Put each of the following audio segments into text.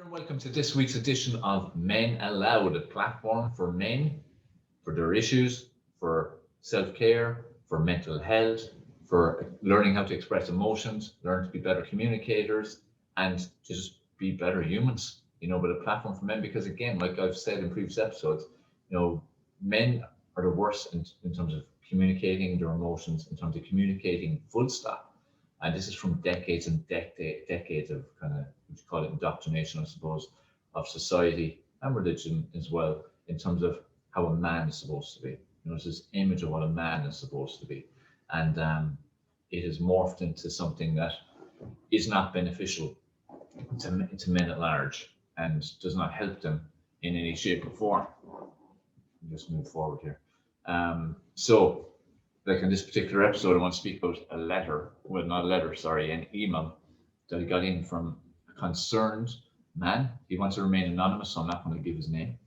And welcome to this week's edition of Men Aloud, a platform for men, for their issues, for self care, for mental health, for learning how to express emotions, learn to be better communicators, and just be better humans. But a platform for men because, again, like I've said in previous episodes, men are the worst in terms of communicating their emotions, in terms of communicating full stop. And this is from decades and decades of kind of, what you call it, indoctrination, I suppose, of society and religion as well, in terms of how a man is supposed to be. It's this image of what a man is supposed to be. And it has morphed into something that is not beneficial to men at large and does not help them in any shape or form. Just move forward here. So, like in this particular episode, I want to speak about a letter, well, not a letter, sorry, an email that I got in from a concerned man. He wants to remain anonymous, so I'm not going to give his name.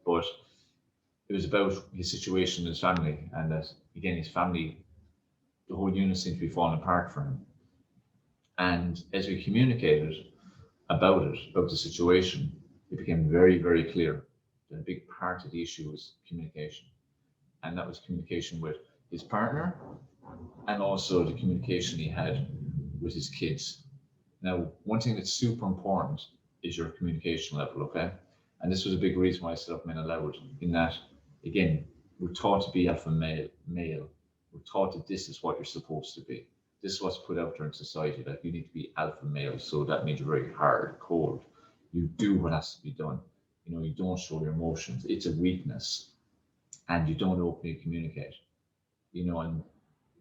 But it was about his situation in his family, and that, again, his family, the whole unit seemed to be falling apart for him. And as we communicated about it, about the situation, it became very, very clear that a big part of the issue was communication. And that was communication with his partner and also the communication he had with his kids. Now, one thing that's super important is your communication level, okay? And this was a big reason why I set up Men Aloud, in that, again, we're taught to be alpha male. We're taught that this is what you're supposed to be. This is what's put out there in society, that you need to be alpha male. So that means you're very hard, cold. You do what has to be done. You don't show your emotions. It's a weakness. And you don't openly communicate. And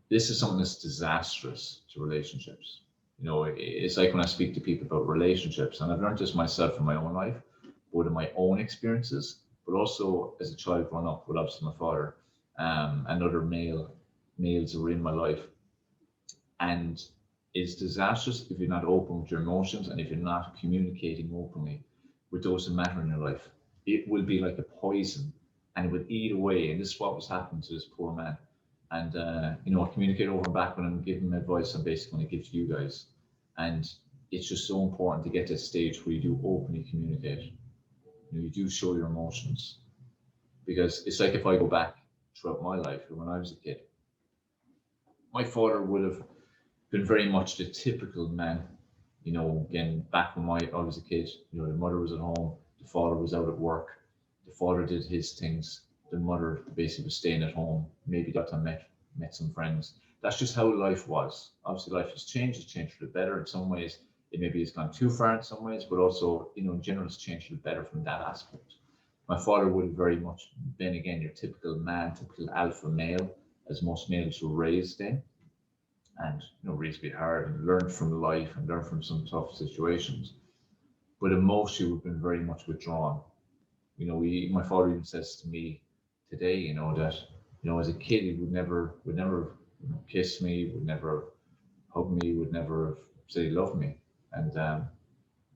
this is something that's disastrous to relationships. It's like when I speak to people about relationships, and I've learned this myself in my own life, both in my own experiences, but also as a child growing up with obviously my father, and other males who were in my life. And it's disastrous if you're not open with your emotions and if you're not communicating openly with those who matter in your life. It will be like a poison and it would eat away. And this is what was happening to this poor man. And, I communicate over and back when I'm giving advice. I'm basically going to give to you guys. And it's just so important to get to a stage where you do openly communicate. You do show your emotions. Because it's like if I go back throughout my life, when I was a kid, my father would have been very much the typical man. Again, back when I was a kid, the mother was at home, the father was out at work, the father did his things, the mother basically was staying at home, maybe got to met some friends. That's just how life was. Obviously, life has changed. It's changed for the better in some ways. It maybe has gone too far in some ways, but also, in general, it's changed for the better from that aspect. My father would have very much been, again, your typical man, typical alpha male, as most males were raised in. And, raised to be hard and learned from life and learned from some tough situations. But emotionally, we've been very much withdrawn. My father even says to me today, that, as a kid, he would never kiss me, would never hug me, would never say he loved me. And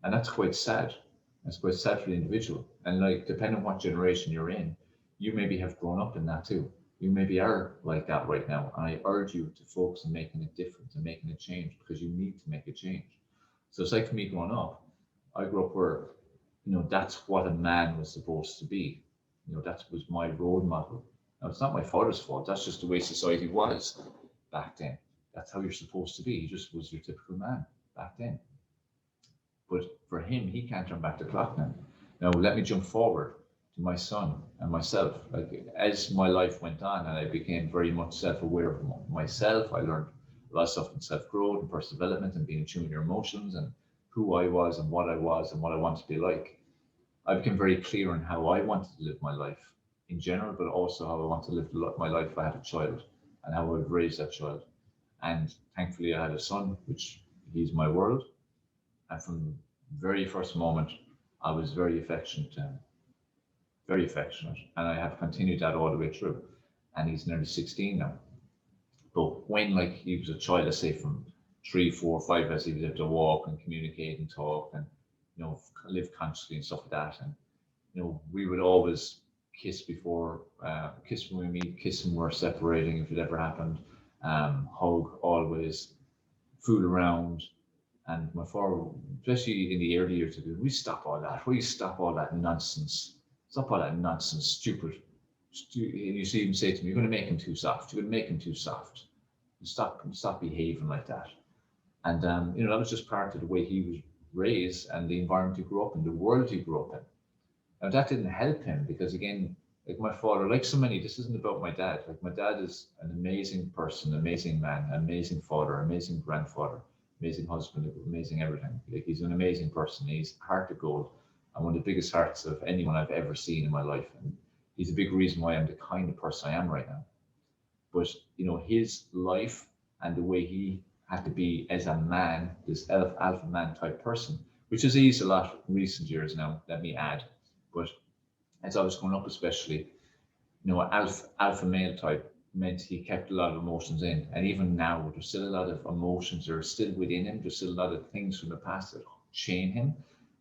that's quite sad. That's quite sad for the individual. And like, depending on what generation you're in, you maybe have grown up in that too. You maybe are like that right now. And I urge you to focus on making a difference and making a change, because you need to make a change. So it's like for me growing up, I grew up where, that's what a man was supposed to be. That was my role model. Now, it's not my father's fault. That's just the way society was back then. That's how you're supposed to be. He just was your typical man back then. But for him, he can't turn back the clock now. Now, let me jump forward to my son and myself. Like, as my life went on and I became very much self-aware of myself, I learned a lot of stuff in self-growth and personal development and being in tune with your emotions and who I was and what I was and what I wanted to be like. I became very clear on how I wanted to live my life in general, but also how I want to live my life if I had a child and how I would raise that child. And thankfully, I had a son, which he's my world. And from the very first moment, I was very affectionate to him, very affectionate. And I have continued that all the way through. And he's nearly 16 now. But when like he was a child, let's say from 3, 4, 5 years, he was able to walk and communicate and talk and, live consciously and stuff like that. And, we would always kiss before, kiss when we meet, kiss when we're separating if it ever happened, hug always, fool around, And my father, especially in the early years, he goes, we stop all that. We stop all that nonsense. Stop all that nonsense, stupid. And you see him say to me, you're going to make him too soft. You're going to make him too soft. Stop behaving like that. And that was just part of the way he was raised and the environment he grew up in, the world he grew up in. Now that didn't help him because again, like my father, like so many, this isn't about my dad. Like my dad is an amazing person, amazing man, amazing father, amazing grandfather, amazing husband, amazing everything. Like he's an amazing person. He's heart of gold and one of the biggest hearts of anyone I've ever seen in my life. And he's a big reason why I'm the kind of person I am right now. But his life and the way he had to be as a man, this alpha man type person, which has eased a lot in recent years now, let me add. But as I was growing up, especially, alpha male type meant he kept a lot of emotions in. And even now, there's still a lot of emotions that are still within him. There's still a lot of things from the past that chain him.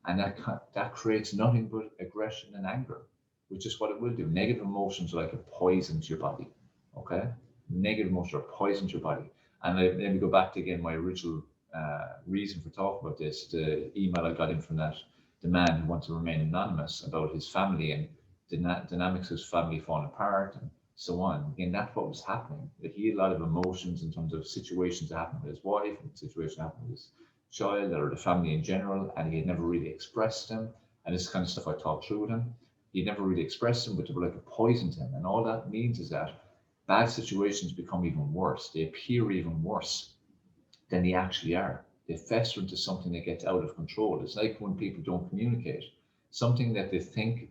And that creates nothing but aggression and anger, which is what it will do. Negative emotions are like a poison to your body. Okay? Negative emotions are poison to your body. And let me go back to again my original reason for talking about this. The email I got in from the man who wanted to remain anonymous about his family and the dynamics of his family falling apart and so on. Again, that's what was happening. That he had a lot of emotions in terms of situations that happened with his wife and situations that happened with his child or the family in general, and he had never really expressed them. And this kind of stuff I talked through with him. He never really expressed them, but they were like a poison to him. And all that means is that bad situations become even worse. They appear even worse than they actually are. They fester into something that gets out of control. It's like when people don't communicate. Something that they think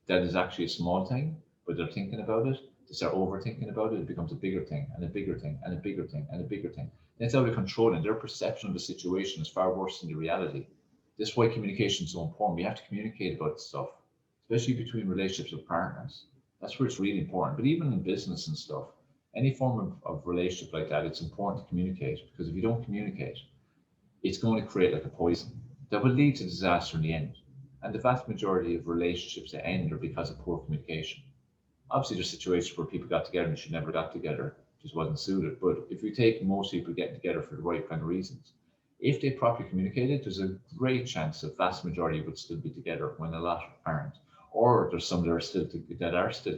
that is actually a small thing, but they're thinking about it, they start overthinking about it, it becomes a bigger thing and a bigger thing and a bigger thing and a bigger thing. And it's out of control, and their perception of the situation is far worse than the reality. This is why communication is so important. We have to communicate about stuff, especially between relationships with partners. That's where it's really important. But even in business and stuff, any form of relationship like that, it's important to communicate because if you don't communicate, it's going to create like a poison that will lead to disaster in the end. And the vast majority of relationships that end are because of poor communication. Obviously, there's situations where people got together and should never got together, just wasn't suited. But if you take most people getting together for the right kind of reasons, if they properly communicated, there's a great chance the vast majority would still be together when a lot aren't. Or there's some that are still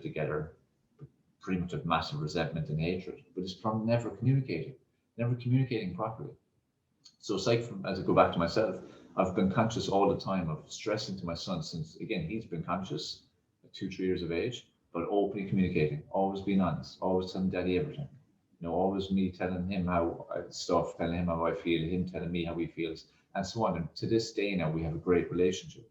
together, but pretty much have massive resentment and hatred. But it's from never communicating properly. So aside from, as I go back to myself, I've been conscious all the time of stressing to my son since, again, he's been conscious at 2, 3 years of age, but openly communicating, always being honest, always telling daddy everything. Always me telling him how stuff, telling him how I feel, him telling me how he feels, and so on. And to this day now, we have a great relationship.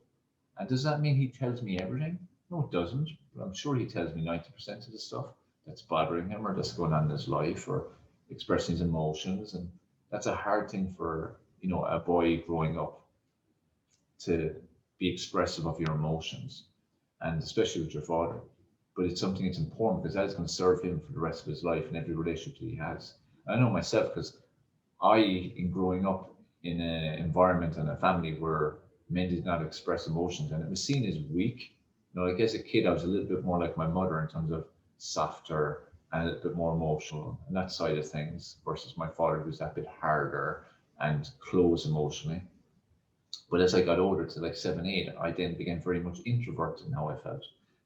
And does that mean he tells me everything? No, it doesn't. But I'm sure he tells me 90% of the stuff that's bothering him or that's going on in his life or expressing his emotions. And that's a hard thing for, a boy growing up to be expressive of your emotions and especially with your father. But it's something that's important because that is going to serve him for the rest of his life in every relationship that he has. I know myself because in growing up in an environment and a family where men did not express emotions and it was seen as weak. Like as a kid, I was a little bit more like my mother in terms of softer and a little bit more emotional and that side of things versus my father who's that bit harder and close emotionally. But as I got older to like 7, 8, I then began very much introverted in how I felt.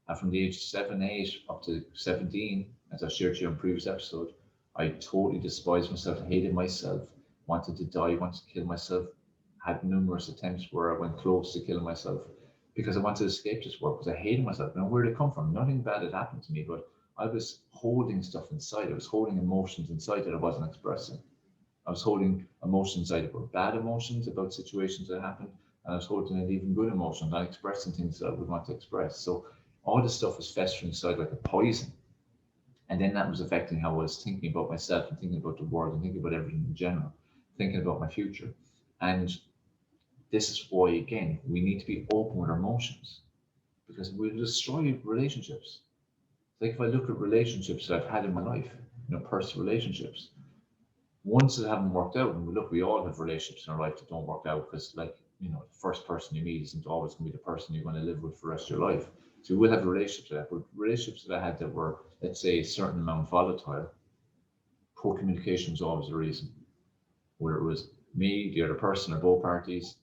And from the age of 7, 8 up to 17, as I shared to you in a previous episode, I totally despised myself, hated myself, wanted to die, wanted to kill myself, had numerous attempts where I went close to killing myself because I wanted to escape this world because I hated myself. Now, where did it come from? Nothing bad had happened to me, but I was holding stuff inside. I was holding emotions inside that I wasn't expressing. I was holding emotions inside about bad emotions, about situations that happened, and I was holding in even good emotions, not expressing things that I would want to express. So all this stuff was festering inside like a poison. And then that was affecting how I was thinking about myself and thinking about the world and thinking about everything in general, thinking about my future. And this is why, again, we need to be open with our emotions because we'll destroy relationships. It's like if I look at relationships that I've had in my life, personal relationships, ones that haven't worked out, and look, we all have relationships in our life that don't work out because, like, the first person you meet isn't always going to be the person you're going to live with for the rest of your life. So we will have relationships like that, but relationships that I had that were, let's say, a certain amount volatile, poor communication was always the reason. Whether it was me, the other person, or both parties,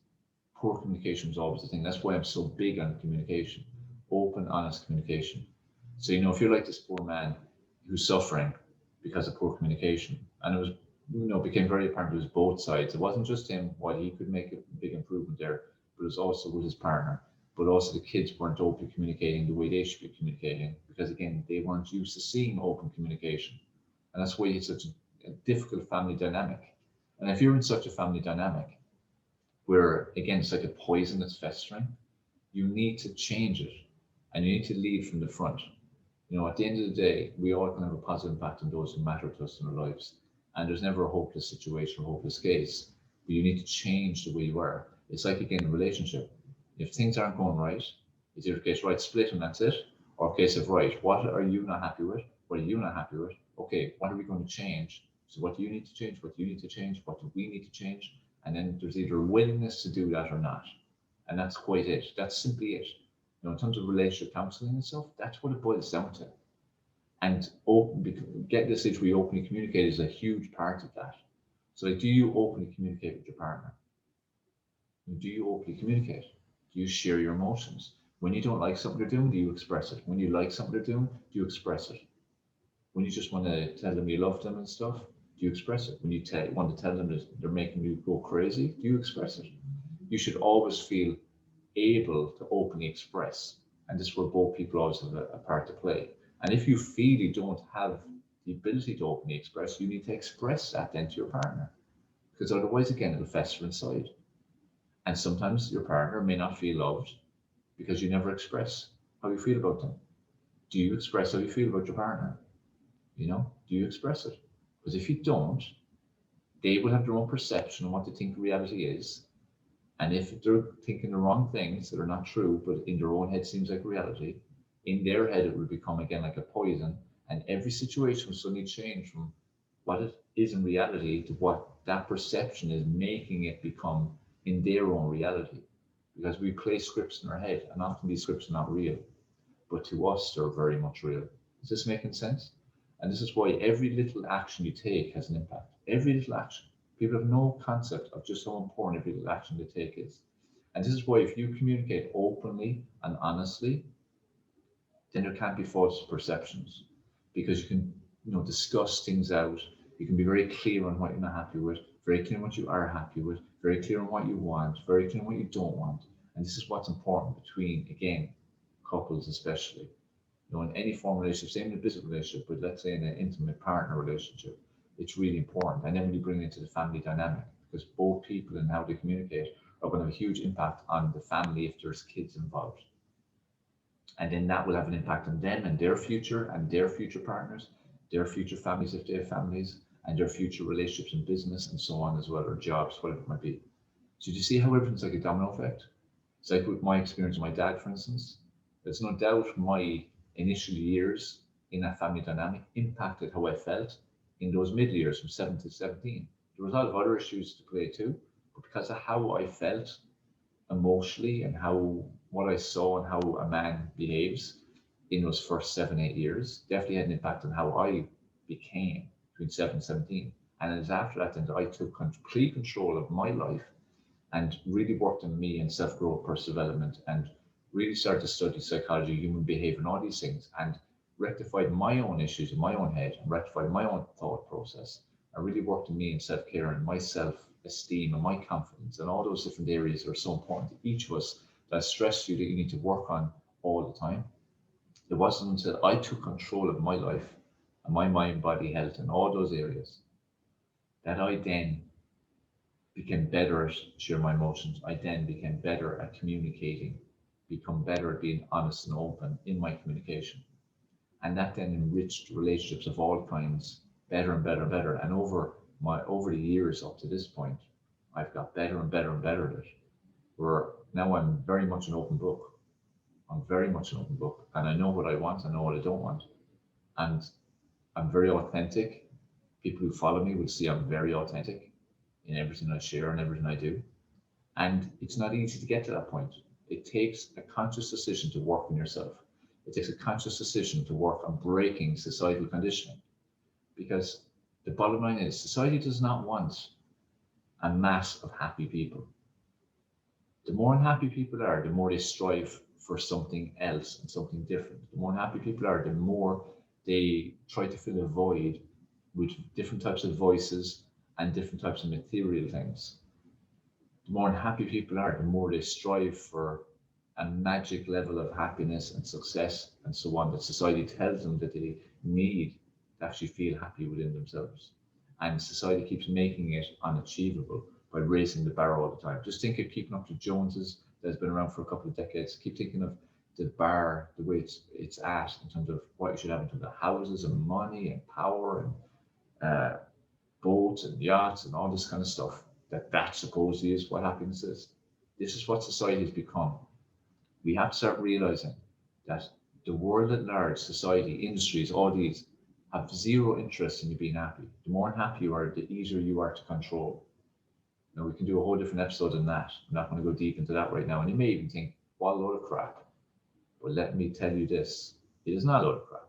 poor communication is always the thing. That's why I'm so big on communication, open, honest communication. So, if you're like this poor man who's suffering because of poor communication, and it was, became very apparent it was both sides. It wasn't just him, what he could make a big improvement there, but it was also with his partner. But also the kids weren't openly communicating the way they should be communicating because, again, they weren't used to seeing open communication. And that's why it's such a difficult family dynamic. And if you're in such a family dynamic where, again, it's like a poison that's festering, you need to change it and you need to lead from the front. At the end of the day, we all can have a positive impact on those who matter to us in our lives. And there's never a hopeless situation or hopeless case. But you need to change the way you are. It's like, again, a relationship. If things aren't going right, it's either a case, right, split and that's it, or a case of, right, what are you not happy with? What are you not happy with? Okay, what are we going to change? So what do you need to change? What do you need to change? What do we need to change? And then there's either a willingness to do that or not. And that's quite it. That's simply it. In terms of relationship counseling and stuff, that's what it boils down to. And get the stage where you openly communicate is a huge part of that. So, do you openly communicate with your partner? Do you openly communicate? Do you share your emotions? When you don't like something they're doing, do you express it? When you like something they're doing, do you express it? When you just want to tell them you love them and stuff, do you express it? When you want to tell them that they're making you go crazy, do you express it? You should always feel able to openly express. And this is where both people always have a part to play. And if you feel you don't have the ability to openly express, you need to express that then to your partner. Because otherwise, again, it'll fester inside. And sometimes your partner may not feel loved because you never express how you feel about them. Do you express how you feel about your partner? Do you express it? Because if you don't, they will have their own perception of what they think reality is. And if they're thinking the wrong things that are not true, but in their own head seems like reality, in their head it will become again like a poison. And every situation will suddenly change from what it is in reality to what that perception is making it become in their own reality. Because we play scripts in our head, and often these scripts are not real, but to us they're very much real. Is this making sense? And this is why every little action you take has an impact. Every little action. People have no concept of just how important every little action they take is. And this is why if you communicate openly and honestly, then there can't be false perceptions because you can, discuss things out. You can be very clear on what you're not happy with, very clear on what you are happy with, very clear on what you want, very clear on what you don't want. And this is what's important between, again, couples especially. In any form of relationship, same in a business relationship, but let's say in an intimate partner relationship, it's really important. And then when you bring it into the family dynamic, because both people and how they communicate are going to have a huge impact on the family if there's kids involved. And then that will have an impact on them and their future partners, their future families if they have families, and their future relationships in business and so on as well, or jobs, whatever it might be. So do you see how everything's like a domino effect? It's like with my experience with my dad, for instance. There's no doubt my initial years in that family dynamic impacted how I felt in those middle years from 7 to 17. There was a lot of other issues to play too, but because of how I felt emotionally and what I saw and how a man behaves in those first 7, 8 years definitely had an impact on how I became between 7 and 17. And it was after that then that I took complete control of my life and really worked on me and self-growth, personal development, and really started to study psychology, human behavior, and all these things, and rectified my own issues in my own head and rectified my own thought process. I really worked on me and self-care and my self-esteem and my confidence and all those different areas that are so important to each of us that I stress you that you need to work on all the time. It wasn't until I took control of my life and my mind, body, health, and all those areas that I then became better at sharing my emotions. I then became better at communicating, become better at being honest and open in my communication. And that then enriched relationships of all kinds, better and better and better. And over the years up to this point, I've got better and better and better at it. Where now I'm very much an open book. I'm very much an open book. And I know what I want, I know what I don't want. And I'm very authentic. People who follow me will see I'm very authentic in everything I share and everything I do. And it's not easy to get to that point. It takes a conscious decision to work on yourself. It takes a conscious decision to work on breaking societal conditioning. Because the bottom line is society does not want a mass of happy people. The more unhappy people are, the more they strive for something else and something different. The more unhappy people are, the more they try to fill a void with different types of voices and different types of material things. The more unhappy people are, the more they strive for a magic level of happiness and success and so on that society tells them that they need to actually feel happy within themselves. And society keeps making it unachievable by raising the bar all the time. Just think of keeping up to Joneses that's been around for a couple of decades. Keep thinking of the bar, the way it's at in terms of what you should have in terms of houses and money and power and boats and yachts and all this kind of stuff. That supposedly is what happiness is. This is what society has become. We have to start realizing that the world at large, society, industries, all these have zero interest in you being happy. The more unhappy you are, the easier you are to control. Now, we can do a whole different episode on that. I'm not going to go deep into that right now. And you may even think, what a load of crap. But let me tell you this, it is not a load of crap.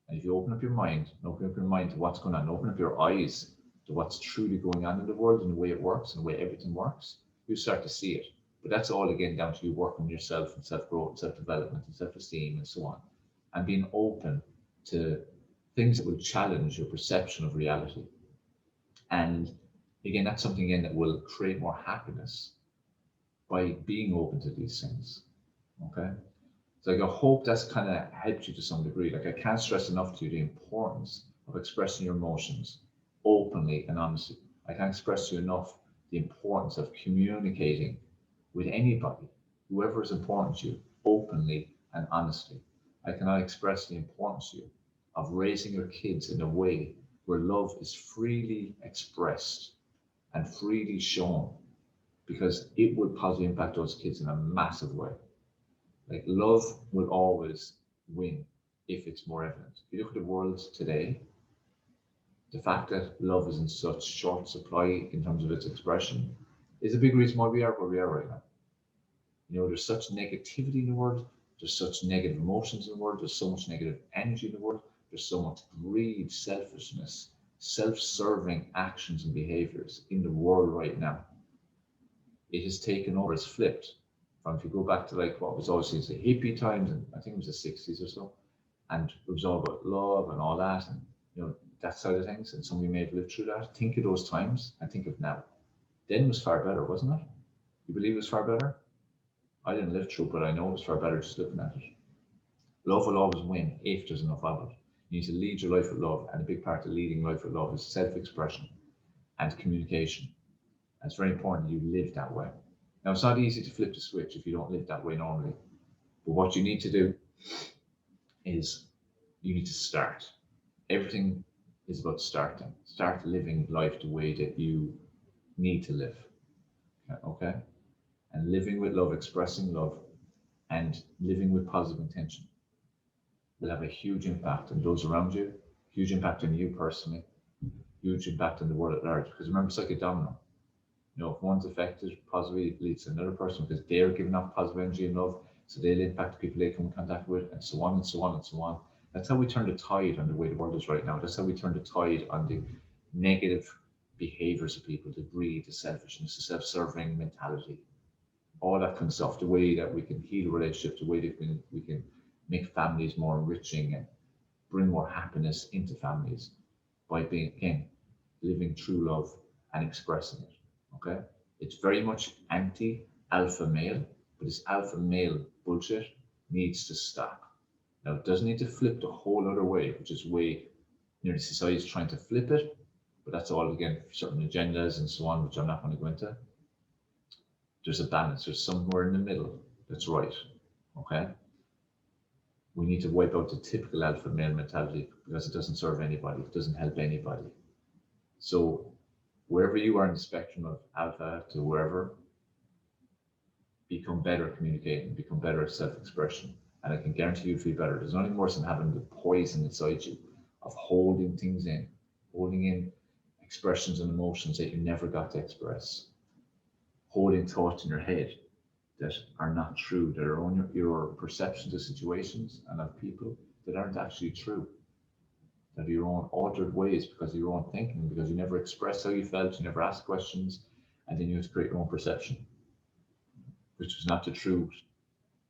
And if you open up your mind, and open up your mind to what's going on, and open up your eyes to what's truly going on in the world and the way it works and the way everything works, you start to see it. But that's all again down to you working on yourself and self-growth, self-development and self-esteem and so on. And being open to things that will challenge your perception of reality. And again, that's something again that will create more happiness by being open to these things. Okay. So like, I hope that's kind of helped you to some degree. Like I can't stress enough to you the importance of expressing your emotions openly and honestly. I can't express to you enough the importance of communicating with anybody, whoever is important to you, openly and honestly. I cannot express the importance to you of raising your kids in a way where love is freely expressed and freely shown, because it will positively impact those kids in a massive way. Like love will always win if it's more evident. If you look at the world today, the fact that love is in such short supply in terms of its expression is a big reason why we are where we are right now. You know, there's such negativity in the world, there's such negative emotions in the world, there's so much negative energy in the world, there's so much greed, selfishness, self-serving actions and behaviors in the world right now. It has taken over, it's flipped. From if you go back to like what was always the hippie times, and I think it was the 60s or so, and it was all about love and all that, and you know, that side of things, and some of you may have lived through that. Think of those times and think of now. Then it was far better, wasn't it? You believe it was far better? I didn't live through, but I know it was far better just looking at it. Love will always win if there's enough of it. You need to lead your life with love, and a big part of leading life with love is self-expression and communication. And it's very important you live that way. Now, it's not easy to flip the switch if you don't live that way normally. But what you need to do is you need to start. Everything is about starting. Start living life the way that you need to live. Okay? And living with love, expressing love, and living with positive intention will have a huge impact on those around you, huge impact on you personally, huge impact on the world at large. Because remember, it's like a domino. You know, if one's affected positively, it leads to another person because they're giving off positive energy and love. So they'll impact the people they come in contact with, and so on and so on and so on. That's how we turn the tide on the way the world is right now. That's how we turn the tide on the negative behaviors of people, the greed, the selfishness, the self-serving mentality, all that kind of stuff. The way that we can heal relationships, the way that we can make families more enriching and bring more happiness into families by being, again, living true love and expressing it. Okay, it's very much anti-alpha male, but this alpha male bullshit needs to stop. Now, it doesn't need to flip the whole other way, which is way nearly society is trying to flip it, but that's all again for certain agendas and so on, which I'm not going to go into. There's a balance. There's somewhere in the middle that's right. Okay, we need to wipe out the typical alpha male mentality because it doesn't serve anybody. It doesn't help anybody. So wherever you are in the spectrum of alpha to wherever, become better at communicating, become better at self-expression. And I can guarantee you feel better. There's nothing worse than having the poison inside you of holding things in, holding in expressions and emotions that you never got to express, holding thoughts in your head that are not true, that are on your perceptions of situations and of people that aren't actually true, of your own altered ways because of your own thinking, because you never expressed how you felt, you never asked questions, and then you have to create your own perception, which was not the truth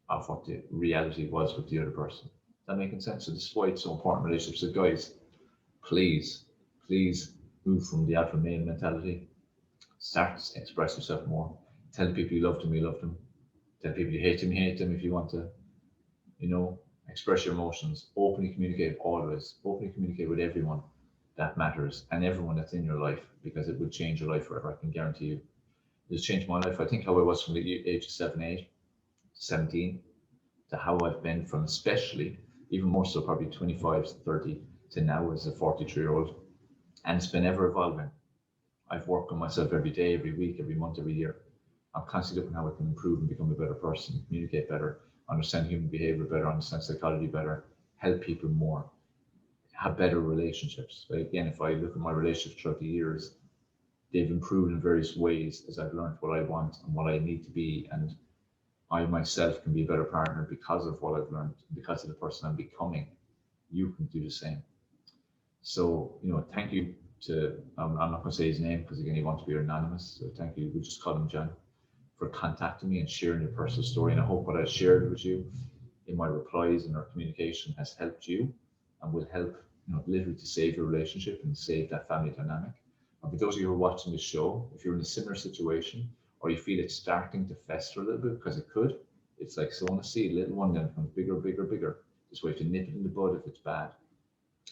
of what the reality was with the other person. Is that making sense? So this is why it's so important in relationships. So guys, please move from the alpha male mentality. Start to express yourself more. Tell the people you love them, you love them. Tell people you hate them, you hate them. If you want to, express your emotions. Openly communicate always. Openly communicate with everyone that matters and everyone that's in your life, because it will change your life forever. I can guarantee you. It's changed my life. I think how I was from the age of 7, 8, 17 to how I've been from, especially even more so probably 25 to 30 to now as a 43-year-old. And it's been ever evolving. I've worked on myself every day, every week, every month, every year. I'm constantly looking how I can improve and become a better person, communicate better, understand human behavior better, understand psychology better, help people more, have better relationships. But again, if I look at my relationships throughout the years, they've improved in various ways as I've learned what I want and what I need to be. And I myself can be a better partner because of what I've learned, because of the person I'm becoming. You can do the same. So, thank you to, I'm not going to say his name because again, he wants to be anonymous. So thank you. We'll just call him John, for contacting me and sharing your personal story. And I hope what I shared with you in my replies and our communication has helped you and will help, literally to save your relationship and save that family dynamic. And for those of you who are watching this show, if you're in a similar situation or you feel it's starting to fester a little bit, because it could, it's like sowing a seed, little one then becomes bigger, bigger, bigger. This way to nip it in the bud if it's bad.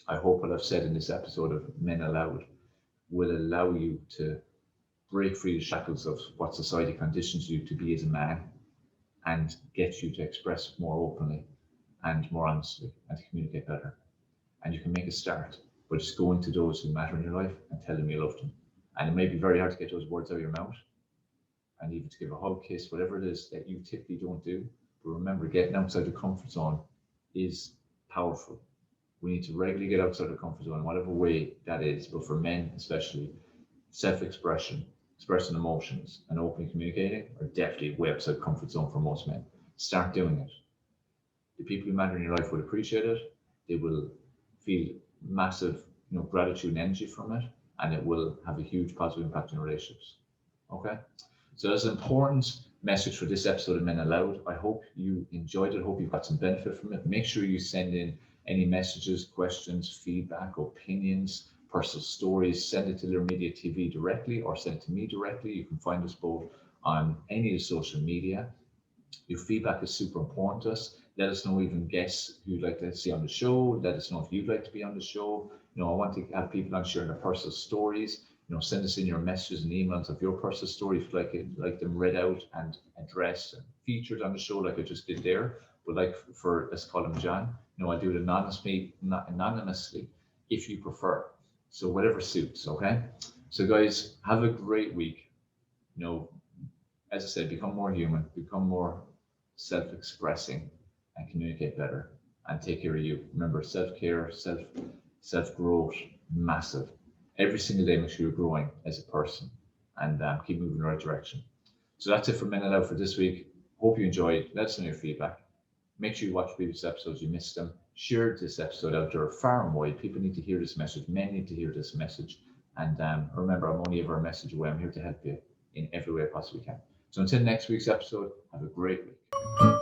I hope what I've said in this episode of Men Aloud will allow you to break free the shackles of what society conditions you to be as a man and get you to express more openly and more honestly and to communicate better. And you can make a start by just going to those who matter in your life and tell them you love them. And it may be very hard to get those words out of your mouth and even to give a hug, kiss, whatever it is that you typically don't do. But remember, getting outside the comfort zone is powerful. We need to regularly get outside the comfort zone, whatever way that is. But for men especially, self-expression, expressing emotions and openly communicating are definitely way outside comfort zone for most men. Start doing it. The people who matter in your life will appreciate it. They will feel massive, gratitude and energy from it, and it will have a huge positive impact on your relationships. Okay, so that's an important message for this episode of Men Aloud. I hope you enjoyed it. I hope you've got some benefit from it. Make sure you send in any messages, questions, feedback, opinions, personal stories. Send it to Lyra Media TV directly or send it to me directly. You can find us both on any of the social media. Your feedback is super important to us. Let us know, even guess who you'd like to see on the show. Let us know if you'd like to be on the show. I want to have people on sharing their personal stories. Send us in your messages and emails of your personal story if you'd like them read out and addressed and featured on the show like I just did there. But let's call him John. I'll do it anonymously if you prefer. So whatever suits, okay? So guys, have a great week. As I said, become more human, become more self-expressing and communicate better and take care of you. Remember, self-care, self-growth, massive. Every single day, make sure you're growing as a person and keep moving in the right direction. So that's it for Men Aloud for this week. Hope you enjoyed. Let us know your feedback. Make sure you watch previous episodes. You missed them. Share this episode out there far and wide. People need to hear this message. Men need to hear this message. And remember, I'm only ever a message away. I'm here to help you in every way I possibly can. So until next week's episode, have a great week.